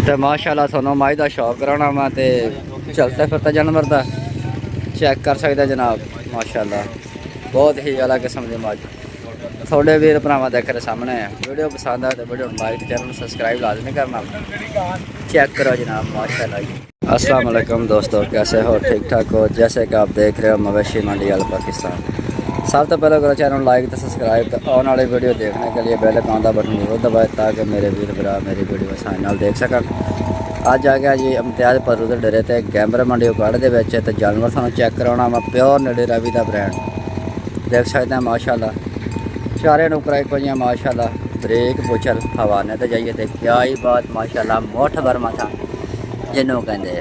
तो माशाल्लाह थोनों माई का शौक कराना वा तो चलते फिरते जानवर का चेक कर सकते जनाब। माशाल्लाह बहुत ही अलग किस्म की मझ थोड़े वीर भरावां देख रहे सामने है। वीडियो पसंद आए तो वीडियो लाइक चैनल सब्सक्राइब लाजमी करना। चेक करो जनाब माशाल्लाह जी। अस्सलाम वालेकुम दोस्तों, कैसे हो? ठीक ठाक हो? जैसे कि आप देख रहे हो मवेशी मंडी अल पाकिस्तान। सब तो पहले करो चैनल लाइक तो सब्सक्राइब तो आने वाली वीडियो देखने के लिए बेल आइकन का बटन जरूर दबाए ताकि मेरे वीर भरा मेरी वीडियो आसानी नाल देख सकन। अज आ गया जी इम्तियाज़ परू के डेरे ते गैंबर मंडी उकाड़े दे विच ते जानवर थानू चेक कराना वा प्योर नेड़े रवि का ब्रांड देख सकते हैं। माशाल्लाह चारे नुकरा एक जी माशाल्लाह ब्रेक पुछल हवाने तो जाइए तो क्या ही बात माशाल्लाह मोठ बर्मा था जिन्हों कहते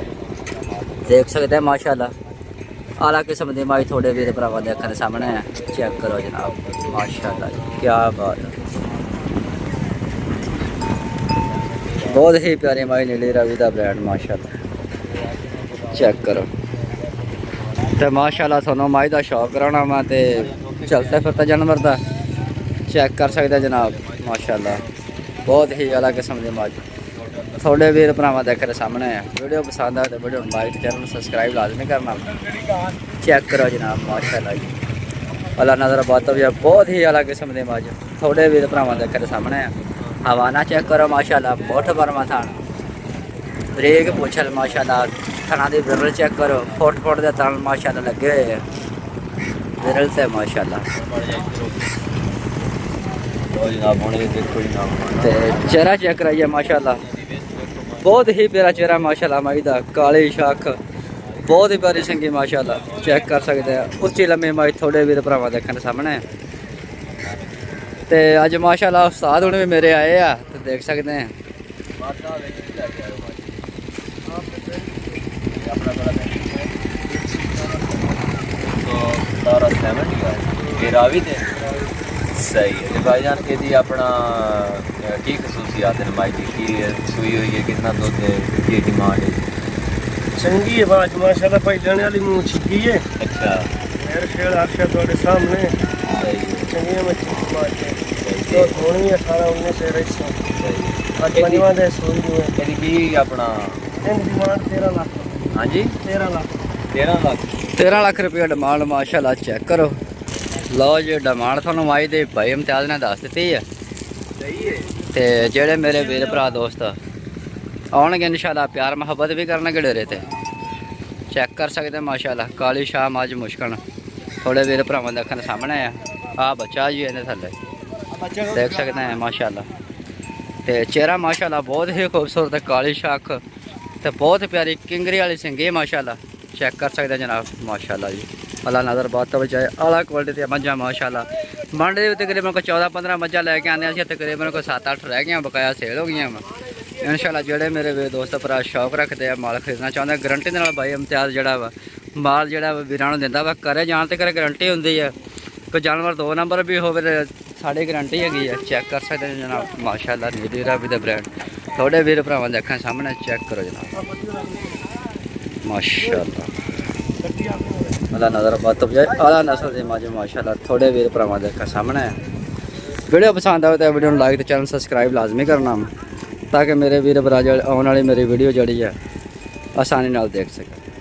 देख सकते हैं। माशाल्लाह आला किस्म की माई थोड़े वीर भरावां देखने सामने है। चेक करो जनाब माशाल्लाह क्या बात है। बहुत ही प्यारी माई नीली रवि का ब्रांड माशाल्लाह चेक करो। तो माशाल्लाह थोनों माई का शौक कराना वा तो चलते फिरते जानवर का चेक कर सकते जनाब। माशाल्लाह बहुत ही अलग किस्म की मझ थोड़े वीर भरावां देख रहे सामने है। वीडियो पसंद आए तो वीडियो लाइक चैनल सब्सक्राइब लाजमी करना। चेक करो जनाब माशाल्लाह जी। अल्लाह नज़र बात भी बहुत ही अलग किस्म की मझ थोड़े वीर भरावां देख रहे सामने है। हवाना चेक करो माशाल्लाह मोठ बर्मा थान ब्रेक पुछल माशाल्लाह थाना की विरल चेक करो फुट के तन माशाल्लाह लगे हुए हैं विरल से माशाल्लाह। चेहरा चेक कराइए माशाल्लाह बहुत ही प्यारा चेहरा माशाल्लाह माई का काली शाख बहुत ही प्यारी संगी माशाल्लाह चेक कर सकते हैं। उच्ची लम्बी माई थोड़े वीर भरावां देखने सामने तो अज माशाल्लाह उस्ताद हुण भी मेरे आए आ तो देख सकते हैं। सही है भाईजान के जी अपना की खसूसियात है माई की सुई हुई है कितना दूध है की डिमांड है? चंगी है बात माशाल्लाह भाई जाने वाली मुंह छिकी है। अच्छा मेरे शेर अक्षर थोड़े सामने सही है चंगी है मच्छी की बात है तो थोड़ी 18-19 से रही सो आज पंजवा दे सुई हुए तेरी की अपना इन डिमांड 13 लाख। हाँ जी 13 लाख 13 लाख रुपया डिमांड माशाल्लाह चेक करो। लो जी डिमांड थानू माई दे भाई इम्तियाज़ ने दस दी है। सही है तो जेड़े मेरे वीर भरा दोस्त आउणगे इंशाल्लाह प्यार मुहब्बत भी करनगे डेरे ते चेक कर सकते हैं। माशाल्लाह काली शाह मझ मुश्कन थोड़े वीर भरावां देखने सामने है। आ बच्चा जी इहदे थल्ले देख सकते हैं माशाल्लाह। तो चेहरा माशाल्लाह बहुत ही खूबसूरत काली शाख तो बहुत प्यारी किंगरी वाली सिंगी माशाल्लाह चेक कर सकते जनाब माशाल्लाह जी। अल्लाह नज़र बात तो बचाए आला क्वालिटी दी मझां माशाल्लाह मंडी में तकरीबन को 14-15 मझां लैके आने तकरीबन को 7-8 रह गई बकाया सेल हो गई। इंशाल्लाह जेड़े मेरे वीर दोस्त भरा शौक रखते हैं माल खरीदना चाहते गारंटी के भाई इम्तियाज़ जोड़ा वा माल जोड़ा वीरां नूं दिंदा वा करे जान तो करे गारंटी होंगी है। कोई जानवर 2 नंबर भी हो साड़ी गारंटी हैगी है। चेक कर सकते हैं जनाब माशाल्लाह नीली रवि दा ब्रांड थोड़े वीर भरावां देखने सामने चेक करो जनाब माशाल्लाह। अल्लाह नज़र बात तो बजाए आला नस्ल की मझ माशाल्लाह थोड़े वीर भरावां देखने सामने है। वीडियो पसंद आए तो वीडियो लाइक तो चैनल सब्सक्राइब लाजमी करना ताकि मेरे वीर भरा आने वाली मेरी वीडियो जड़ी है आसानी नाल देख सकें।